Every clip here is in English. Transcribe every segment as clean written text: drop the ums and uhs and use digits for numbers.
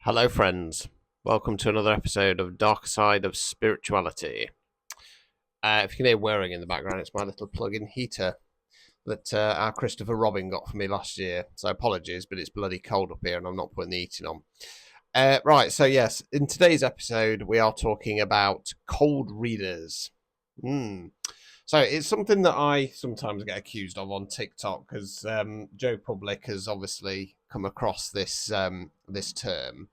Hello, friends. Welcome to another episode of Dark Side of Spirituality. If you can hear whirring in the background, it's my little plug-in heater that our Christopher Robin got for me last year. So apologies, but it's bloody cold up here and I'm not putting the heating on. Right, so yes, in today's episode, we are talking about cold readers. So it's something that I sometimes get accused of on TikTok because Joe Public has obviously come across this term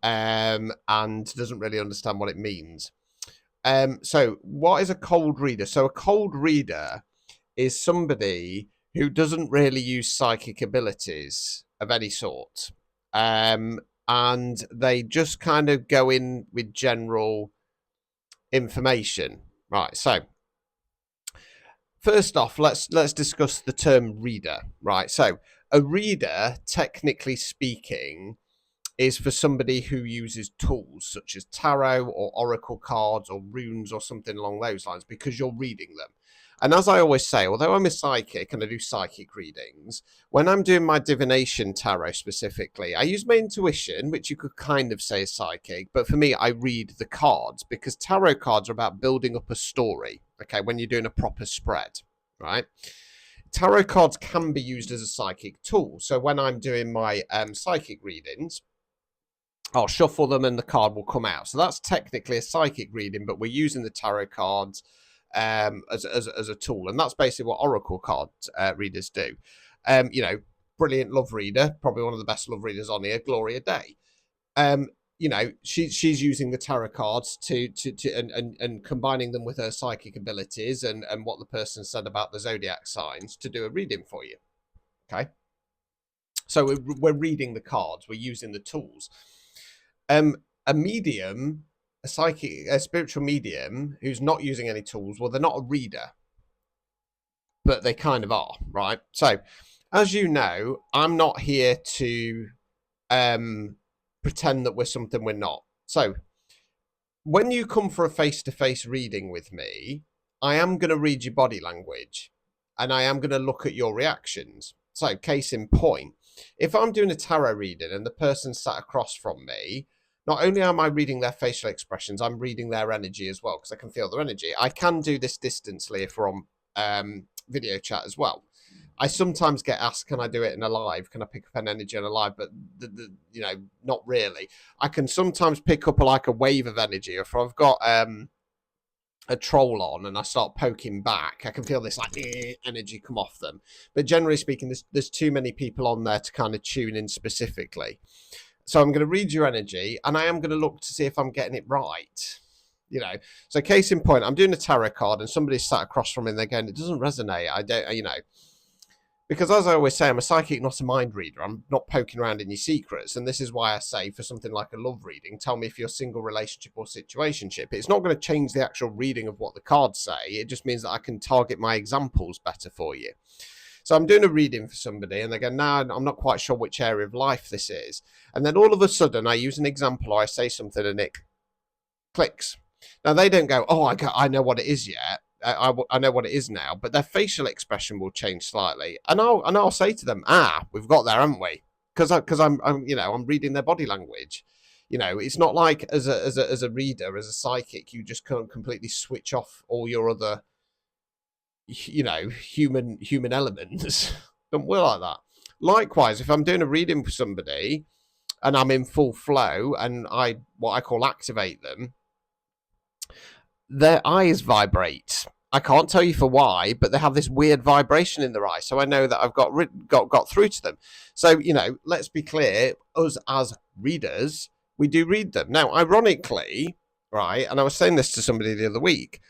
and doesn't really understand what it means. So, what is a cold reader? So, a cold reader is somebody who doesn't really use psychic abilities of any sort. And they just kind of go in with general information. Right. So, first off, let's discuss the term reader. Right. So, a reader, technically speaking, is for somebody who uses tools such as tarot or oracle cards or runes or something along those lines because you're reading them. And as I always say, although I'm a psychic and I do psychic readings, when I'm doing my divination tarot specifically, I use my intuition, which you could kind of say is psychic, but for me, I read the cards because tarot cards are about building up a story, okay, when you're doing a proper spread, right? Tarot cards can be used as a psychic tool. So when I'm doing my psychic readings, I'll shuffle them and the card will come out. So that's technically a psychic reading, but we're using the tarot cards as a tool. And that's basically what oracle card readers do. Brilliant love reader, probably one of the best love readers on here, Gloria Day. She's using the tarot cards and combining them with her psychic abilities and what the person said about the zodiac signs to do a reading for you. Okay. So we're reading the cards, we're using the tools. A medium, a spiritual medium who's not using any tools, well, they're not a reader, but they kind of are, right? So, as you know, I'm not here to pretend that we're something we're not. So, when you come for a face-to-face reading with me, I am going to read your body language, and I am going to look at your reactions. So, case in point, if I'm doing a tarot reading and the person sat across from me, not only am I reading their facial expressions, I'm reading their energy as well because I can feel their energy. I can do this distantly if we're on video chat as well. I sometimes get asked, can I do it in a live? Can I pick up an energy in a live? But not really. I can sometimes pick up like a wave of energy. If I've got a troll on and I start poking back, I can feel this like energy come off them. But generally speaking, there's too many people on there to kind of tune in specifically. So I'm going to read your energy and I am going to look to see if I'm getting it right. So case in point, I'm doing a tarot card and somebody's sat across from me and they're going, it doesn't resonate. I don't, because as I always say, I'm a psychic, not a mind reader. I'm not poking around in your secrets. And this is why I say for something like a love reading, tell me if you're single, relationship or situationship. It's not going to change the actual reading of what the cards say. It just means that I can target my examples better for you. So I'm doing a reading for somebody and they go, no, I'm not quite sure which area of life this is. And then all of a sudden I use an example or I say something and it clicks. Now they don't go, oh, I know what it is yet. I know what it is now, but their facial expression will change slightly, and I'll say to them, we've got there, haven't we? Because I'm reading their body language. It's not like as a reader, as a psychic, you just can't completely switch off all your other, human elements. Don't work like that. Likewise, if I'm doing a reading for somebody and I'm in full flow and what I call activate them, their eyes vibrate. I can't tell you for why, but they have this weird vibration in their eye. So I know that I've got through to them. So, let's be clear, us as readers, we do read them. Now, ironically, right, and I was saying this to somebody the other week,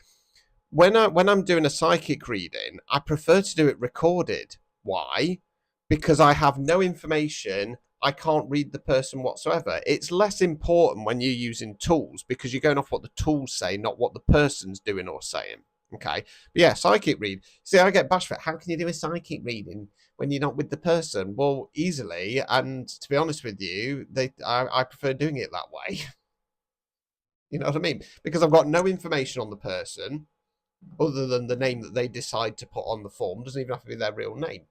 when I'm doing a psychic reading, I prefer to do it recorded. Why? Because I have no information. I can't read the person whatsoever. It's less important when you're using tools because you're going off what the tools say, not what the person's doing or saying. Okay. But yeah, psychic read. See, I get bashed for it. How can you do a psychic reading when you're not with the person? Well, easily. And to be honest with you, I prefer doing it that way. You know what I mean? Because I've got no information on the person other than the name that they decide to put on the form. Doesn't even have to be their real name.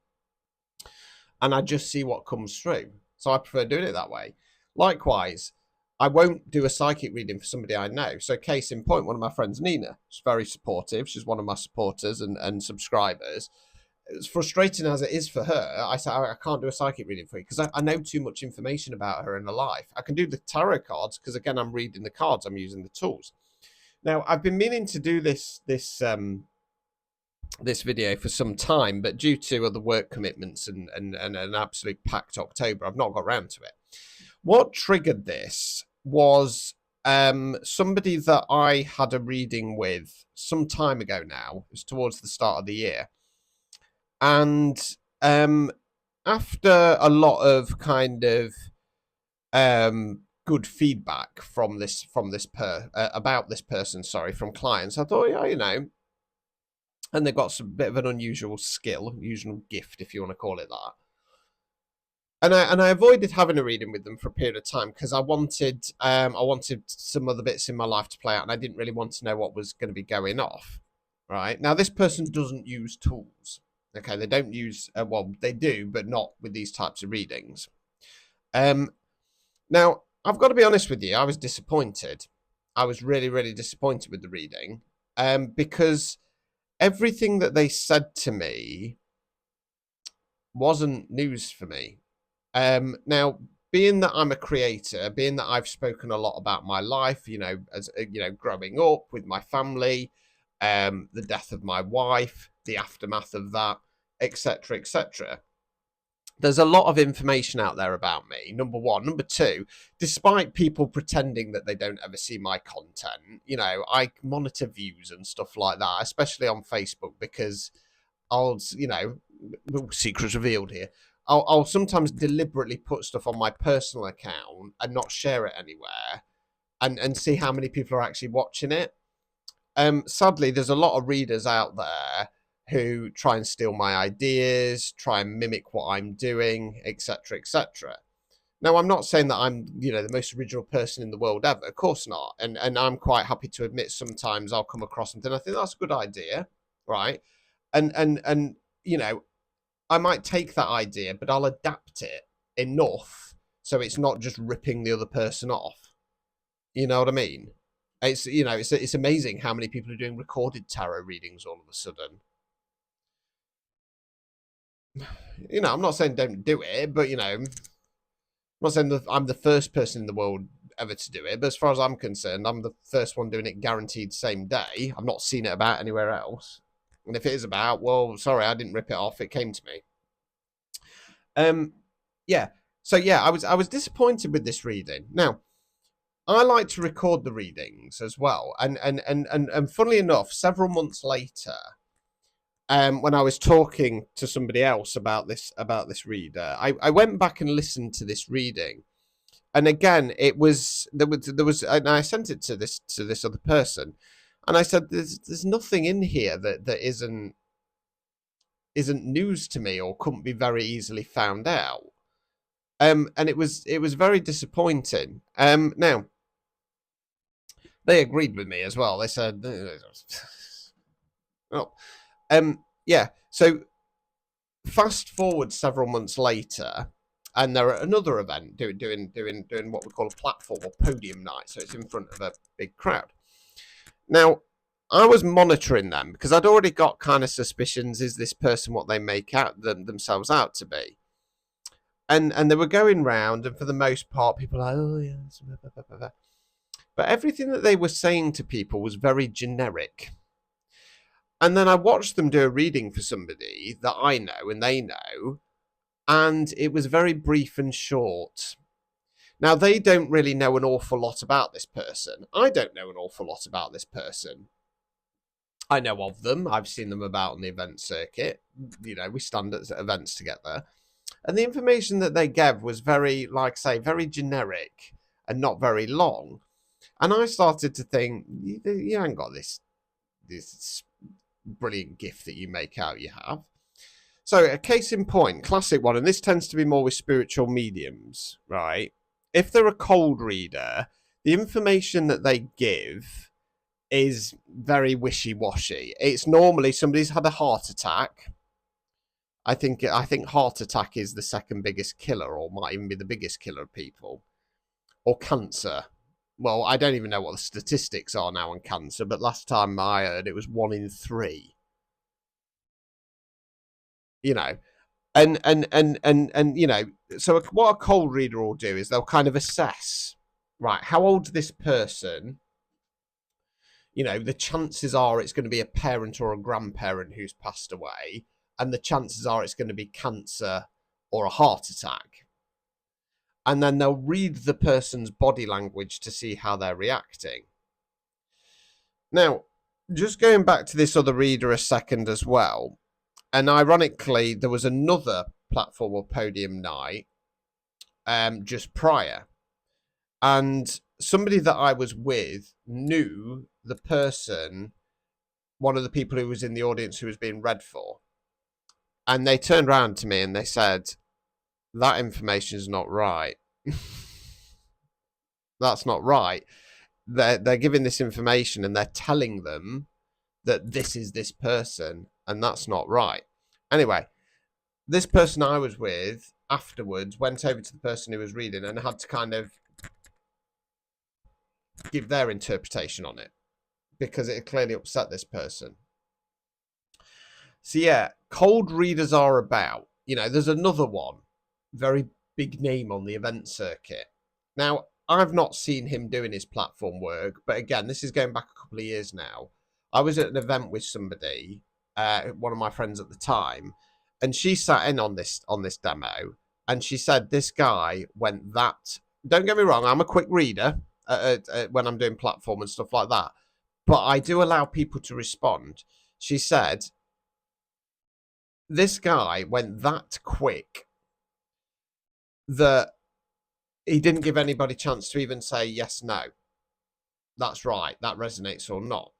And I just see what comes through. So I prefer doing it that way. Likewise, I won't do a psychic reading for somebody I know. So, case in point, one of my friends, Nina, she's very supportive. She's one of my supporters and subscribers. As frustrating as it is for her, I say I can't do a psychic reading for you because I know too much information about her and her life. I can do the tarot cards because, again, I'm reading the cards. I'm using the tools. Now, I've been meaning to do this video for some time, but due to other work commitments and an absolute packed October, I've not got around to it. What triggered this was somebody that I had a reading with some time ago now. It was towards the start of the year. And after a lot of kind of good feedback from this about this person, from clients, I thought, yeah, you know, and they've got some bit of an unusual skill, unusual gift, if you want to call it that. And I avoided having a reading with them for a period of time because I wanted some other bits in my life to play out, and I didn't really want to know what was going to be going off. Right now, this person doesn't use tools. Okay, they don't use well, they do, but not with these types of readings. Now I've got to be honest with you. I was disappointed. I was really, really disappointed with the reading, because everything that they said to me wasn't news for me. Now, being that I'm a creator, being that I've spoken a lot about my life, you know, as you know, growing up with my family, the death of my wife, the aftermath of that, etc., etc. There's a lot of information out there about me, number one. Number two, despite people pretending that they don't ever see my content, you know, I monitor views and stuff like that, especially on Facebook, because I'll, you know, secrets revealed here. I'll sometimes deliberately put stuff on my personal account and not share it anywhere, and see how many people are actually watching it. Sadly, there's a lot of readers out there who try and steal my ideas, try and mimic what I'm doing, etc., etc. Now, I'm not saying that I'm, you know, the most original person in the world ever. Of course not. And I'm quite happy to admit sometimes I'll come across something. I think that's a good idea, right? And you know, I might take that idea, but I'll adapt it enough so it's not just ripping the other person off. You know what I mean? It's, you know, it's amazing how many people are doing recorded tarot readings all of a sudden. You know, I'm not saying don't do it, but you know, I'm not saying that I'm the first person in the world ever to do it. But as far as I'm concerned, I'm the first one doing it guaranteed same day. I've not seen it about anywhere else. And if it is about, well, sorry, I didn't rip it off. It came to me. Yeah. So yeah, I was disappointed with this reading. Now, I like to record the readings as well, and funnily enough, several months later, when I was talking to somebody else about this reader, I went back and listened to this reading, and again, it was there was, and I sent it to this other person, and I said, there's nothing in here that isn't news to me or couldn't be very easily found out. And it was very disappointing. Now they agreed with me as well. They said, "Oh, yeah." So fast forward several months later, and they're at another event doing what we call a platform or podium night. So it's in front of a big crowd. Now, I was monitoring them because I'd already got kind of suspicions. Is this person what they make out themselves out to be? And they were going round, and for the most part, people were like, oh yeah. But everything that they were saying to people was very generic. And then I watched them do a reading for somebody that I know and they know, and it was very brief and short. Now, they don't really know an awful lot about this person. I don't know an awful lot about this person. I know of them. I've seen them about on the event circuit. You know, we stand at events together. And the information that they gave was very, like I say, very generic and not very long. And I started to think, you haven't got this brilliant gift that you make out you have. So a case in point, classic one, and this tends to be more with spiritual mediums, right? If they're a cold reader, the information that they give is very wishy-washy. It's normally somebody's had a heart attack. I think heart attack is the second biggest killer, or might even be the biggest killer of people. or cancer. Well, I don't even know what the statistics are now on cancer, but last time I heard it was 1 in 3. You know, and you know, so what a cold reader will do is they'll kind of assess, right, how old this person, you know, the chances are it's going to be a parent or a grandparent who's passed away, and the chances are it's going to be cancer or a heart attack. And then they'll read the person's body language to see how they're reacting. Now, just going back to this other reader a second as well, and ironically, there was another platform or podium night just prior, and somebody that I was with knew the person, one of the people who was in the audience who was being read for, and they turned around to me and they said, that information is not right. That's not right. They're giving this information and they're telling them that this is this person, and that's not right. Anyway, this person I was with afterwards went over to the person who was reading and had to kind of give their interpretation on it because it clearly upset this person. So yeah, cold readers are about, you know, there's another one, very big name on the event circuit. Now, I've not seen him doing his platform work, but again, this is going back a couple of years now. I was at an event with somebody, one of my friends at the time, and she sat in on this demo, and she said this guy went that. Don't get me wrong, I'm a quick reader when I'm doing platform and stuff like that, but I do allow people to respond. She said this guy went that quick that he didn't give anybody a chance to even say yes, no. That's right, that resonates or not.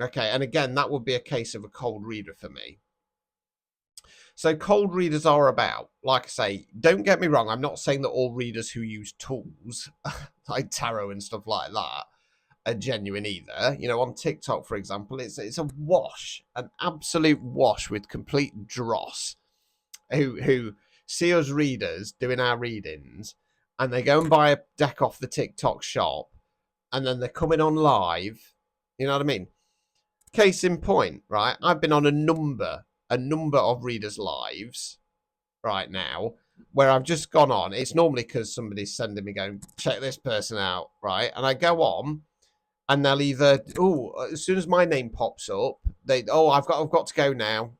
Okay, and again, that would be a case of a cold reader for me. So cold readers are about, like I say, don't get me wrong, I'm not saying that all readers who use tools like tarot and stuff like that are genuine either. You know, on TikTok, for example, it's a wash, an absolute wash with complete dross who see us readers doing our readings and they go and buy a deck off the TikTok shop and then they're coming on live. You know what I mean? Case in point, right? I've been on a number of readers' lives right now where I've just gone on. It's normally because somebody's sending me going, check this person out, right? And I go on and they'll either, as soon as my name pops up, I've got to go now,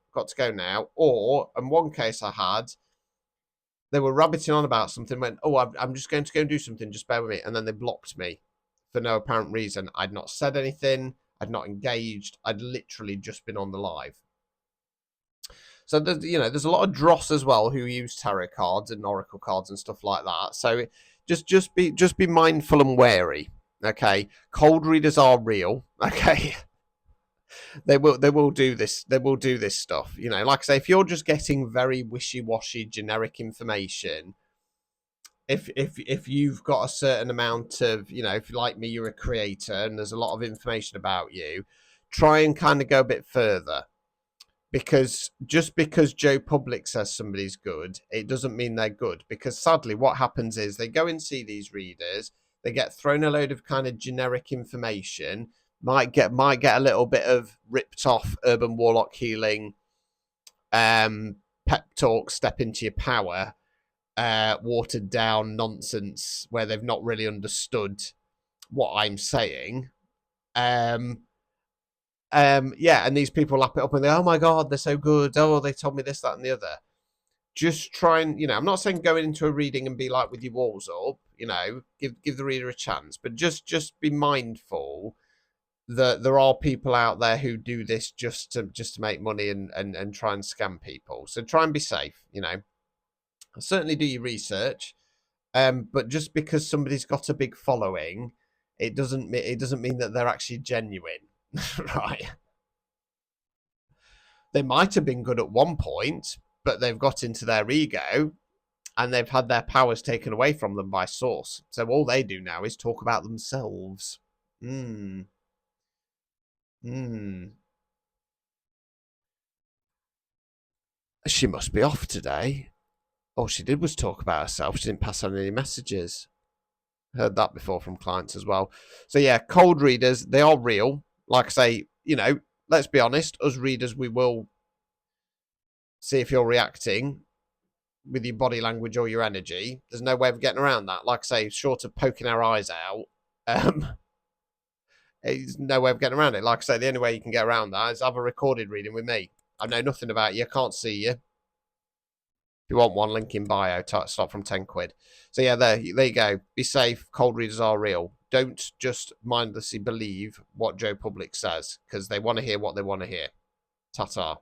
or in one case I had, they were rabbiting on about something, went, I'm just going to go and do something, just bear with me, and then they blocked me for no apparent reason. I'd not said anything, I'd not engaged, I'd literally just been on the live. So there's a lot of dross as well who use tarot cards and oracle cards and stuff like that. So just be mindful and wary. Okay, cold readers are real. Okay, they will do this. They will do this stuff. You know, like I say, if you're just getting very wishy-washy generic information, if you've got a certain amount of, you know, if like me, you're a creator and there's a lot of information about you, try and kind of go a bit further. Because just because Joe Public says somebody's good, it doesn't mean they're good. Because sadly, what happens is they go and see these readers, they get thrown a load of kind of generic information, might get a little bit of ripped off urban warlock healing, pep talk, step into your power, watered down nonsense where they've not really understood what I'm saying. Yeah, and these people lap it up and they, oh my god, they're so good. Oh, they told me this, that, and the other. Just try and, you know, I'm not saying going into a reading and be like with your walls up, you know, give the reader a chance, but just be mindful that there are people out there who do this just to make money and try and scam people. So try and be safe, you know. Certainly do your research, but just because somebody's got a big following, it doesn't mean that they're actually genuine. Right. They might have been good at one point, but they've got into their ego and they've had their powers taken away from them by Source. So all they do now is talk about themselves. She must be off today. All she did was talk about herself. She didn't pass on any messages. Heard that before from clients as well. So yeah, cold readers, they are real. Like I say, you know, let's be honest, us readers, we will see if you're reacting with your body language or your energy. There's no way of getting around that. Like I say, short of poking our eyes out, there's no way of getting around it. Like I say, the only way you can get around that is have a recorded reading with me. I know nothing about you, can't see you. If you want one, link in bio. Start from 10 quid. So yeah, there you go. Be safe. Cold readers are real. Don't just mindlessly believe what Joe Public says, because they want to hear what they want to hear. Ta-ta.